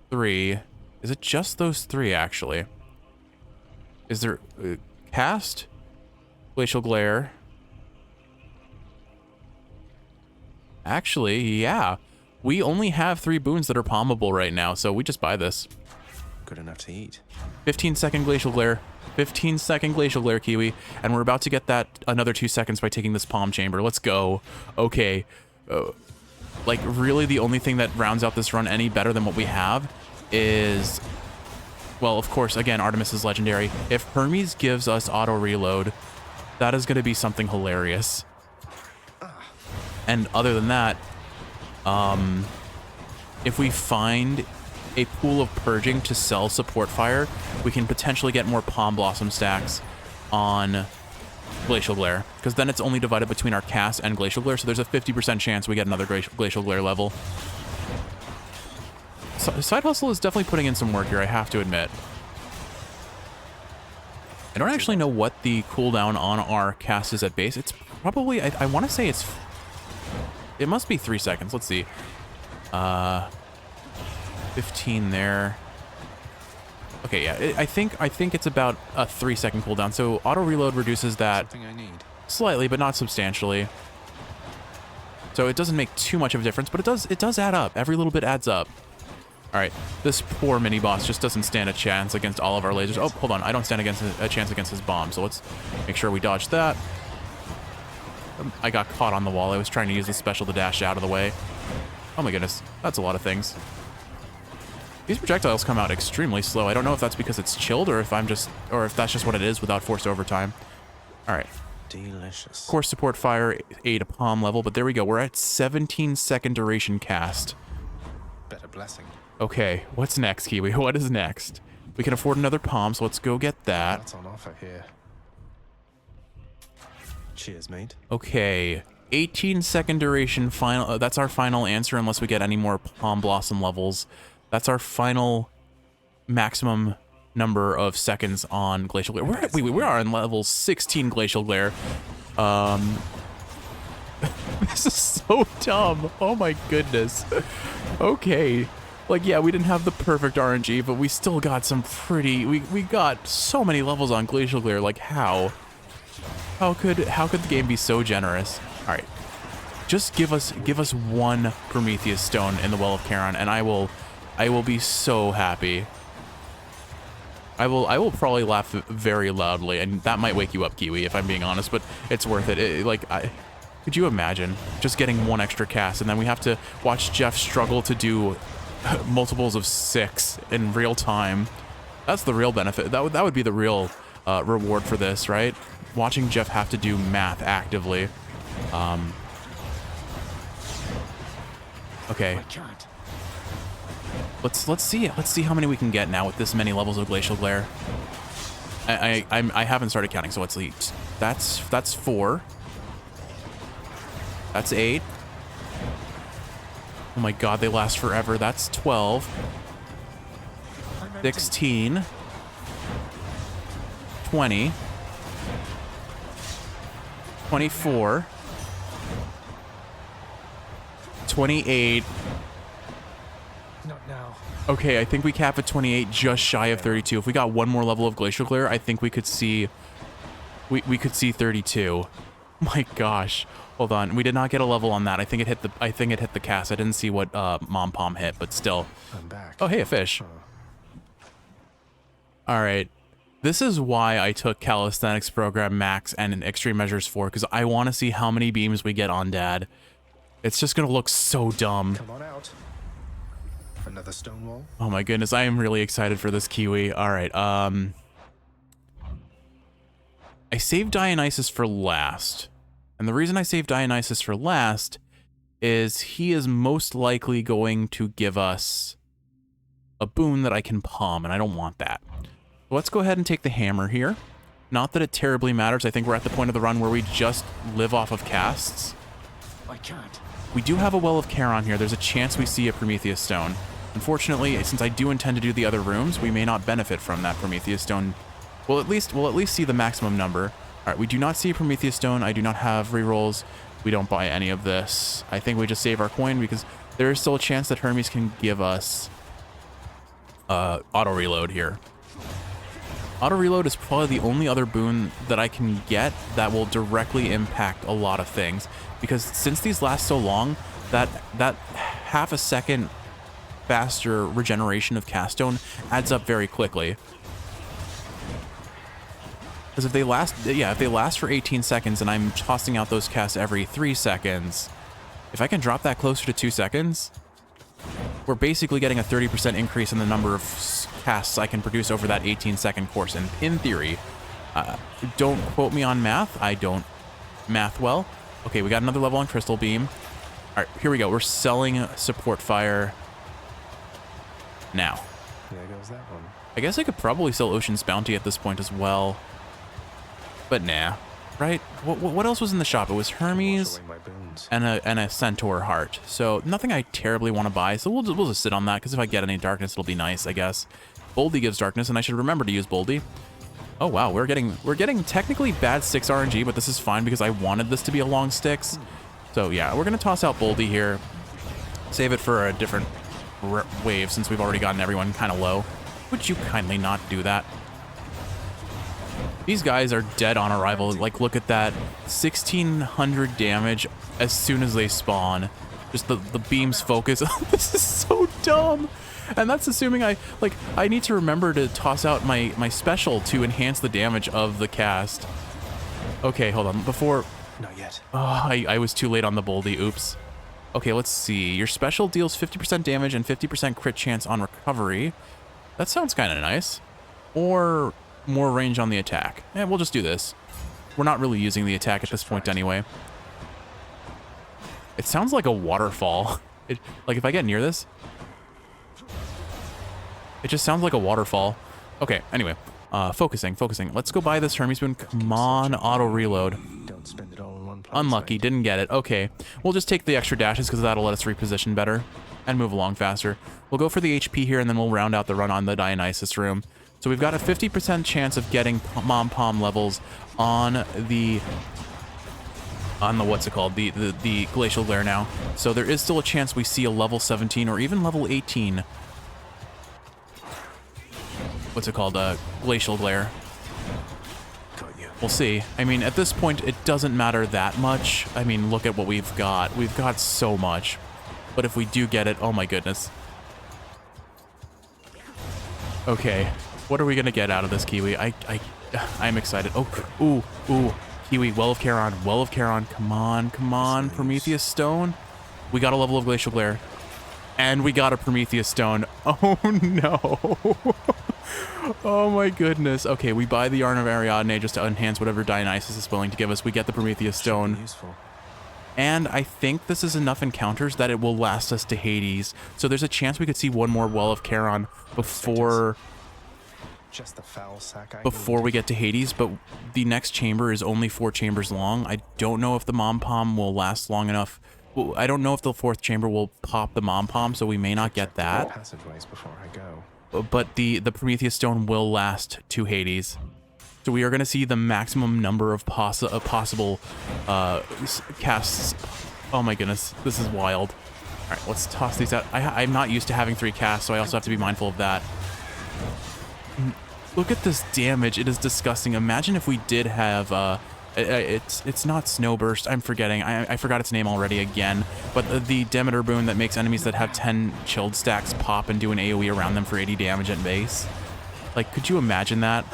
3. Is it just those 3, actually? Is there... cast? Glacial Glare. Actually, yeah. We only have 3 boons that are palmable right now, so we just buy this. Good enough to eat. 15-second Glacial Glare. 15-second Glacial Glare, Kiwi. And we're about to get that another 2 seconds by taking this palm chamber. Let's go. Okay. Like, really the only thing that rounds out this run any better than what we have is... Well, of course, again, Artemis is legendary. If Hermes gives us auto reload, that is going to be something hilarious. And other than that, if we find a pool of purging to sell support fire, we can potentially get more Palm Blossom stacks on Glacial Glare, because then it's only divided between our cast and Glacial Glare, so there's a 50% chance we get another Glacial Glare level. Side Hustle is definitely putting in some work here, I have to admit. I don't actually know what the cooldown on our cast is at base. It's probably, I want to say it must be 3 seconds. Let's see. 15 there. Okay, yeah, I think it's about a 3-second cooldown. So auto reload reduces that slightly, but not substantially. So it doesn't make too much of a difference, but it does add up. Every little bit adds up. All right, this poor mini boss just doesn't stand a chance against all of our lasers. Oh, hold on, I don't stand a chance against his bomb. So let's make sure we dodge that. I got caught on the wall. I was trying to use the special to dash out of the way. Oh my goodness, that's a lot of things. These projectiles come out extremely slow. I don't know if that's because it's chilled or if that's just what it is without forced overtime. All right. Delicious. Course support fire 8 palm level, but there we go. We're at 17-second duration cast. Better blessing. Okay, what's next, Kiwi? What is next? We can afford another palm, so let's go get that. That's on offer here. Cheers, mate. Okay, 18-second duration final. That's our final answer unless we get any more palm blossom levels. That's our final maximum number of seconds on Glacial Glare. We are on level 16 Glacial Glare. This is so dumb. Oh my goodness. Okay. Like, yeah, we didn't have the perfect RNG, but we still got some pretty... We got so many levels on Glacial Glare. Like, how? How could the game be so generous? All right. Just give us one Prometheus stone in the Well of Charon, and I will be so happy. I will probably laugh very loudly, and that might wake you up, Kiwi, if I'm being honest, but it's worth it. Could you imagine just getting one extra cast, and then we have to watch Jeff struggle to do multiples of 6 in real time? That's the real benefit. That would be the real reward for this, right? Watching Jeff have to do math actively. Okay. Let's see how many we can get now with this many levels of Glacial Glare. I haven't started counting, so let's see. That's 4. That's 8. Oh my god, they last forever. That's 12. 16. 20. 24. 28. Not now. Okay, I think we cap at 28, just shy of 32. If we got one more level of Glacial Glare, I think we could see... We could see 32. My gosh. Hold on. We did not get a level on that. I think it hit the cast. I didn't see what Mom Pom hit, but still. I'm back. Oh, hey, a fish. All right. This is why I took Calisthenics Program Max and Extreme Measures 4, because I want to see how many beams we get on Dad. It's just going to look so dumb. Come on out. Another stone wall? Oh my goodness, I am really excited for this, Kiwi. All right, I saved Dionysus for last. And the reason I saved Dionysus for last is he is most likely going to give us a boon that I can palm, and I don't want that. So let's go ahead and take the hammer here. Not that it terribly matters. I think we're at the point of the run where we just live off of casts. I can't. We do have a Well of Charon here. There's a chance we see a Prometheus stone. Unfortunately, since I do intend to do the other rooms, we may not benefit from that Prometheus stone. We'll at least see the maximum number. All right, we do not see a Prometheus stone. I do not have rerolls. We don't buy any of this. I think we just save our coin because there is still a chance that Hermes can give us auto reload here. Auto reload is probably the only other boon that I can get that will directly impact a lot of things, because since these last so long, that half a second faster regeneration of cast stone adds up very quickly. Because if they last for 18 seconds and I'm tossing out those casts every 3 seconds, if I can drop that closer to 2 seconds, we're basically getting a 30% increase in the number of casts I can produce over that 18-second course. And in theory, don't quote me on math. I don't math well. Okay, we got another level on Crystal Beam. All right, here we go. We're selling Support Fire now. There goes that one. I guess I could probably sell Ocean's Bounty at this point as well. But nah, right? What else was in the shop? It was Hermes and a Centaur Heart. So nothing I terribly want to buy. So we'll just sit on that, because if I get any darkness, it'll be nice, I guess. Boldy gives darkness, and I should remember to use Boldy. Oh wow, we're getting technically bad 6 RNG, but this is fine because I wanted this to be a long sticks. So yeah, we're gonna toss out Boldy here. Save it for a different wave since we've already gotten everyone kind of low. Would you kindly not do that? These guys are dead on arrival. Like, look at that. 1600 damage as soon as they spawn. Just the beams focus. This is so dumb. And that's assuming I need to remember to toss out my special to enhance the damage of the cast. Okay, hold on. Before... Not yet. Oh, I was too late on the Boldy. Oops. Okay, let's see. Your special deals 50% damage and 50% crit chance on recovery. That sounds kind of nice. Or more range on the attack. Yeah, we'll just do this. We're not really using the attack at this point anyway. It sounds like a waterfall. Like if I get near this, it just sounds like a waterfall. Okay, anyway. Focusing. Let's go buy this Hermes boon. Come on, auto reload. Don't spend it all in one place. Unlucky, mate. didn't get it. Okay, we'll just take the extra dashes because that'll let us reposition better and move along faster. We'll go for the HP here and then we'll round out the run on the Dionysus room. So we've got a 50% chance of getting Mom Pom levels on the what's it called, the Glacial Glare now. So there is still a chance we see a level 17 or even level 18. What's it called? Glacial Glare. We'll see. I mean, at this point, it doesn't matter that much. I mean, look at what we've got. We've got so much. But if we do get it, oh my goodness. Okay. What are we gonna get out of this, Kiwi? I'm excited. Oh, ooh. Kiwi, Well of Charon. Come on. Prometheus Stone. We got a level of Glacial Glare. And we got a Prometheus Stone. Oh no. Oh my goodness. Okay, we buy the Yarn of Ariadne just to enhance whatever Dionysus is willing to give us. We get the Prometheus Stone. Useful. And I think this is enough encounters that it will last us to Hades. So there's a chance we could see one more Well of Charon before Just the foul sack I before we get to Hades, but the next chamber is only 4 chambers long. I don't know if the Mom Pom will last long enough. Well, I don't know if the 4th chamber will pop the Mom Pom, so we may not get that. Passageways before I go. But the Prometheus Stone will last to Hades. So we are going to see the maximum number of possible casts. Oh my goodness, this is wild. All right, let's toss these out. I'm not used to having 3 casts, so I also have to be mindful of that. Look at this damage. It is disgusting. Imagine if we did have... it's not Snowburst. I'm forgetting. I forgot its name already again. But the Demeter boon that makes enemies that have 10 chilled stacks pop and do an AoE around them for 80 damage at base. Like, could you imagine that?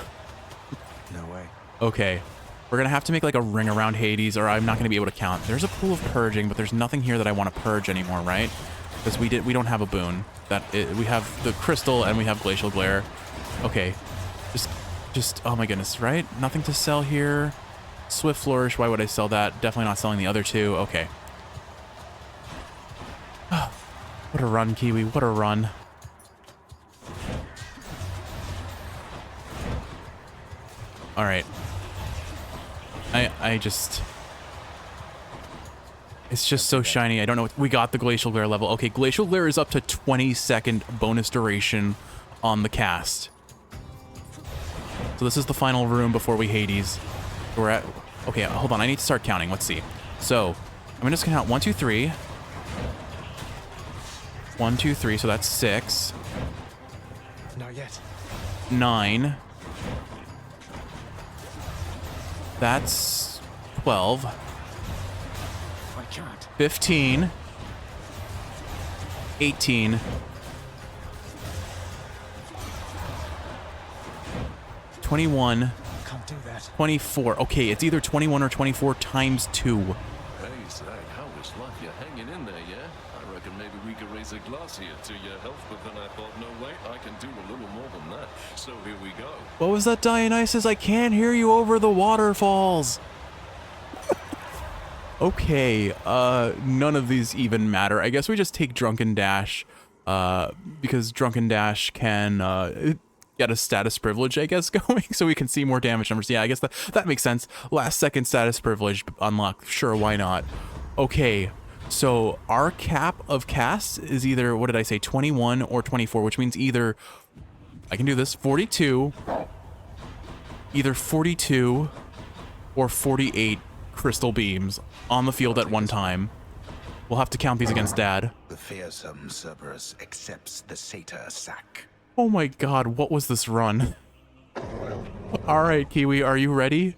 No way. Okay. We're going to have to make like a ring around Hades or I'm not going to be able to count. There's a pool of purging, but there's nothing here that I want to purge anymore, right? Because we don't have a boon. We have the crystal and we have Glacial Glare. Okay. Just oh my goodness, right? Nothing to sell here. Swift Flourish, why would I sell that? Definitely not selling the other 2. Okay. What a run, Kiwi. What a run. All right. I just... It's just so shiny. I don't know. We got the Glacial Glare level. Okay, Glacial Glare is up to 20-second bonus duration on the cast. So this is the final room before we Hades. We're at... Okay, hold on. I need to start counting. Let's see. So, I'm just going to count 1, 2, 3. 1, 2, 3. So that's 6. Not yet. 9. That's 12. I can't. 15. 18. 21. Can't do that. 24. Okay, it's either 21 or 24 times 2. Hey, Zach, how is life? You're hanging in there, yeah? I reckon maybe we could raise a glass here to your health, but then I thought, no, wait, I can do a little more than that. So here we go. What was that, Dionysus? I can't hear you over the waterfalls. Okay, none of these even matter. I guess we just take Drunken Dash, because Drunken Dash can, get a status privilege, I guess, going, so we can see more damage numbers. Yeah, I guess that makes sense. Last second status privilege unlocked. Sure, why not? Okay, so our cap of casts is either, what did I say, 21 or 24, which means either, I can do this, 42, either 42 or 48 crystal beams on the field at one time. We'll have to count these against Dad. The fearsome Cerberus accepts the satyr sack. Oh my god, what was this run? Alright, Kiwi, are you ready?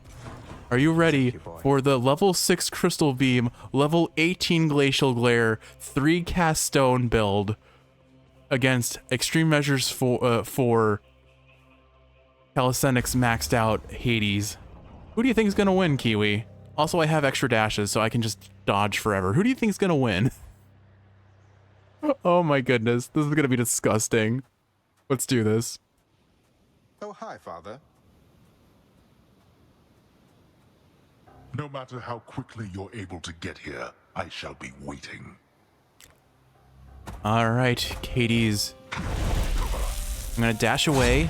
Are you ready for the level 6 Crystal Beam, level 18 Glacial Glare, 3 Cast Stone build against Extreme Measures for Calisthenics maxed out Hades? Who do you think is going to win, Kiwi? Also, I have extra dashes, so I can just dodge forever. Who do you think is going to win? Oh my goodness. This is going to be disgusting. Let's do this. Oh, hi, Father. No matter how quickly you're able to get here, I shall be waiting. All right, Katie's. I'm going to dash away.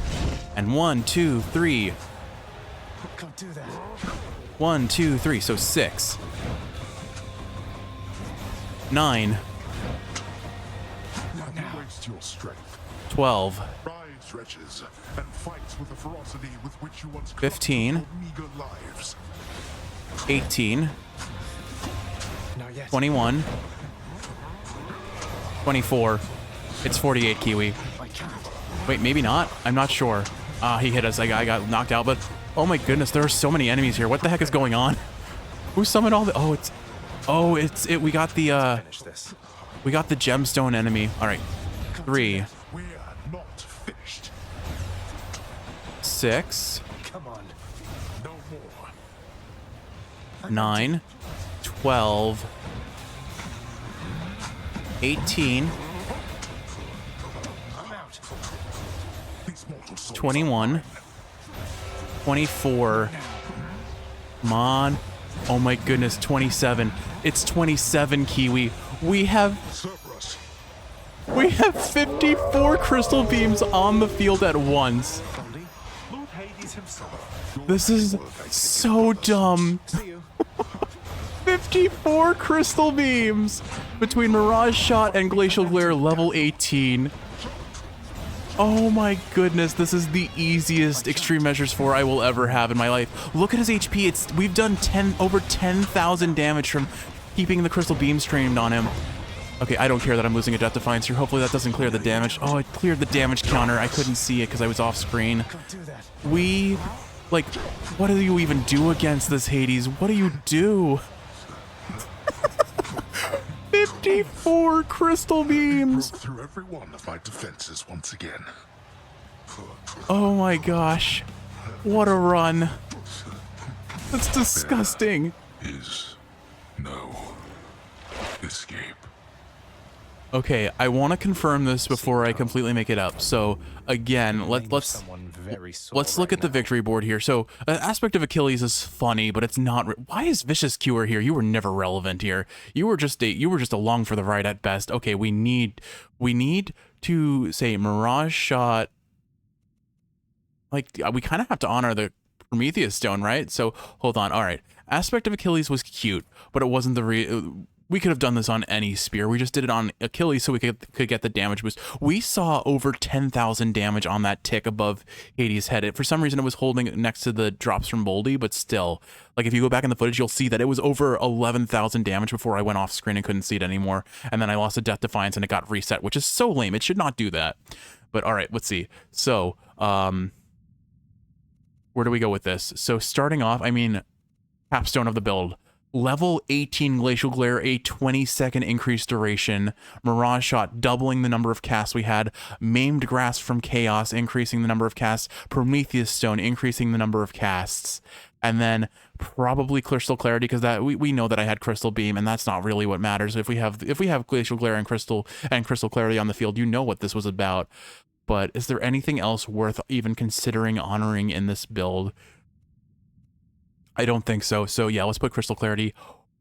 And 1, 2, 3. Can't do that. 1, 2, 3. So 6. 9. Never waste your strength. 12. Rise, wretches, and fight with the ferocity with which you once 15. clung to your meager lives. 18. Not yet. 21. 24. It's 48, Kiwi. I can't. Wait, maybe not? I'm not sure. He hit us. I got knocked out, but oh my goodness, there are so many enemies here. What the heck is going on? Who summoned all the... we got the, Finish this. we got the gemstone enemy. All right. 3. We're not finished. 6. Come on. No more. 9. 12. 18. I'm out. These mortal souls 21. 24. Come on. Oh my goodness, 27. It's 27, Kiwi. We have Cerberus. 54 crystal beams on the field at once. Lord Hades himself. This is so dumb. See you. 54 crystal beams between Mirage Shot and Glacial Glare level 18. Oh my goodness, this is the easiest Extreme Measures 4 I will ever have in my life. Look at his HP. We've done over 10,000 damage from keeping the crystal beams trained on him. Okay, I don't care that I'm losing a Death Defiance here. Hopefully that doesn't clear the damage. Oh, it cleared the damage counter. I couldn't see it because I was off screen. Can't do that. Like, what do you even do against this, Hades? What do you do? 54 crystal beams. Broke through every one of my defenses once again. Oh my gosh. What a run. That's disgusting. Is no escape. Okay, I want to confirm this before I completely make it up. So, again, let's Someone very sore Let's look right at the now. victory board here. So, aspect of Achilles is funny, but it's not. Why is Vicious Cure here? You were never relevant here. You were just along for the ride at best. Okay, we need to say Mirage Shot. Like, we kind of have to honor the Prometheus Stone, right? So, hold on. All right, aspect of Achilles was cute, but it wasn't we could have done this on any spear. We just did it on Achilles so we could get the damage boost. We saw over 10,000 damage on that tick above Hades' head. For some reason, it was holding next to the drops from Boldy, but still, like if you go back in the footage, you'll see that it was over 11,000 damage before I went off screen and couldn't see it anymore. And then I lost a Death Defiance and it got reset, which is so lame. It should not do that. But all right, let's see. So, where do we go with this? So starting off, I mean, capstone of the build. Level 18 Glacial Glare, a 20-second increased duration. Mirage Shot, doubling the number of casts we had. Maimed Grasp from Chaos, increasing the number of casts. Prometheus Stone, increasing the number of casts. And then probably Crystal Clarity, because that we know that I had Crystal Beam, and that's not really what matters. If we have Glacial Glare and Crystal Clarity on the field, you know what this was about. But is there anything else worth even considering honoring in this build? I don't think so. So yeah, let's put Crystal Clarity.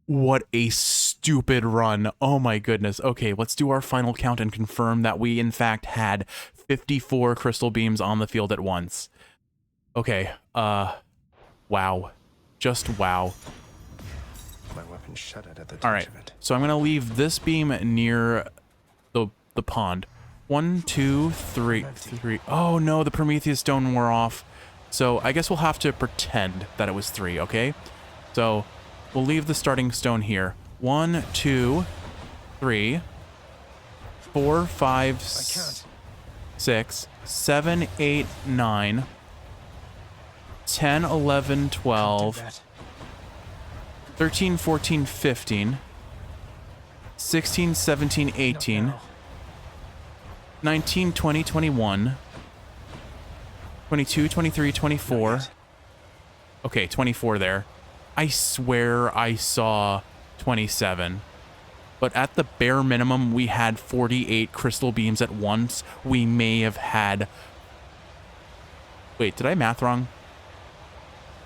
What a stupid run. Oh my goodness. Okay, let's do our final count and confirm that we in fact had 54 crystal beams on the field at once. Okay, wow. Just wow. My weapon shuddered at the touch All right, of it. so I'm gonna leave this beam near the pond. 1, 2, 3. Oh no, the Prometheus Stone wore off. So I guess we'll have to pretend that it was 3, okay? So we'll leave the starting stone here. 1, 2, 3, 4, 5, 6, 7, 8, 9, 10, 11, 12, 13, 14, 15, 16, 17, 18, 19, 20, 21, 22, 23, 24. Okay, 24 there. I swear I saw 27. but at the bare minimum, we had 48 crystal beams at once. We may have had... Wait, did I math wrong?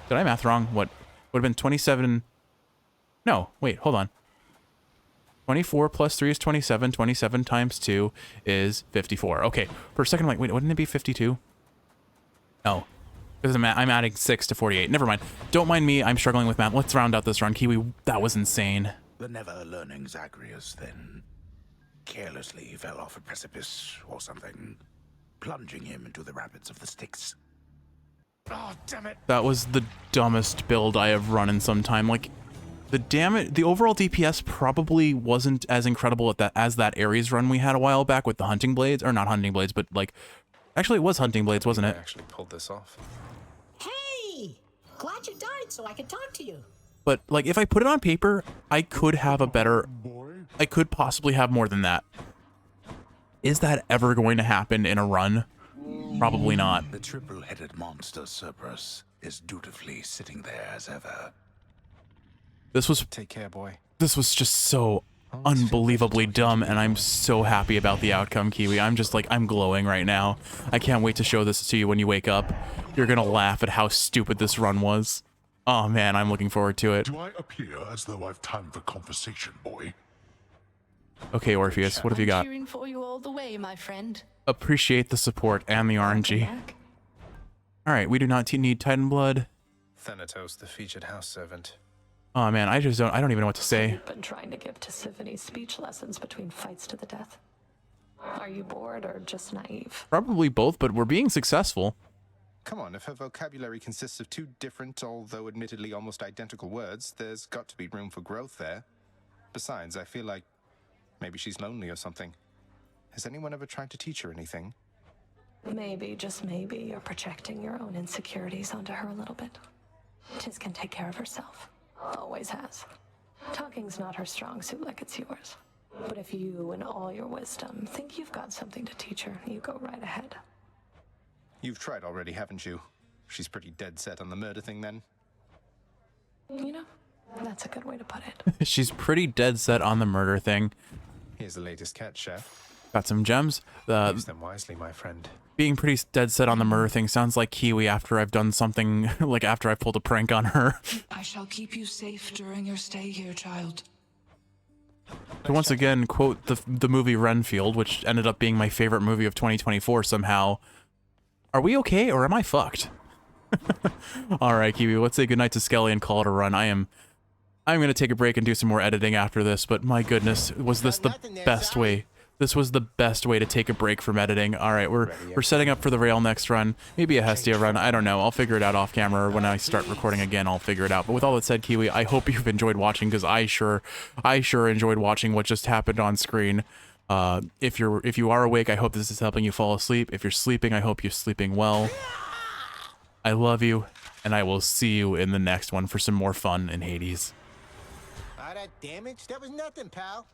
Did I math wrong? What? Would have been 27... No, wait, hold on. 24 plus 3 is 27. 27 times 2 is 54. Okay, for a second, I'm like, wait, wouldn't it be 52? No, because I'm adding 6 to 48. Never mind. Don't mind me. I'm struggling with math. Let's round out this run. Kiwi, that was insane. The never-learning Zagreus then carelessly fell off a precipice or something, plunging him into the rapids of the Styx. Oh, damn it. That was the dumbest build I have run in some time. Like, the overall DPS probably wasn't as incredible at that as that Ares run we had a while back with the hunting blades, or not hunting blades, but like, actually it was hunting blades, wasn't it? I actually pulled this off. Hey! Glad you died so I could talk to you. But like, if I put it on paper, I could have a better, I could possibly have more than that. Is that ever going to happen in a run? Probably not. The triple-headed monster Cerberus is dutifully sitting there as ever. This was... Take care, boy. This was just so unbelievably dumb, and I'm so happy about the outcome, Kiwi. I'm just like, I'm glowing right now. I can't wait to show this to you when you wake up. You're gonna laugh at how stupid this run was. Oh man, I'm looking forward to it. Do I appear as though I've time for conversation, boy? Okay, Orpheus, what have you got? Cheering for you all the way, my friend. Appreciate the support and the RNG. Alright, we do not need Titan Blood. Thanatos, the featured house servant. Oh man, I don't even know what to say. You've been trying to give Tisiphone speech lessons between fights to the death. Are you bored or just naive? Probably both, but we're being successful. Come on, if her vocabulary consists of 2 different, although admittedly almost identical words, there's got to be room for growth there. Besides, I feel like maybe she's lonely or something. Has anyone ever tried to teach her anything? Maybe, just maybe, you're projecting your own insecurities onto her a little bit. Tis can take care of herself. Always has. Talking's not her strong suit like it's yours. But if you, in all your wisdom, think you've got something to teach her, you go right ahead. You've tried already, haven't you? She's pretty dead set on the murder thing, then? You know, that's a good way to put it. She's pretty dead set on the murder thing. Here's the latest cat, Chef. Got some gems. Use them wisely, my friend. Being pretty dead set on the murder thing sounds like Kiwi after I've done something, like after I pulled a prank on her. I shall keep you safe during your stay here, child. To once again quote the movie Renfield, which ended up being my favorite movie of 2024 somehow. Are we okay, or am I fucked? Alright, Kiwi, let's say goodnight to Skelly and call it a run. I'm gonna take a break and do some more editing after this, but my goodness, was this the best way? This was the best way to take a break from editing. Alright, we're setting up for the Rail next run. Maybe a Hestia run, I don't know. I'll figure it out off camera, or when I start recording again, I'll figure it out. But with all that said, Kiwi, I hope you've enjoyed watching, because I sure enjoyed watching what just happened on screen. If you are awake, I hope this is helping you fall asleep. If you're sleeping, I hope you're sleeping well. I love you, and I will see you in the next one for some more fun in Hades. All that damage? That was nothing, pal.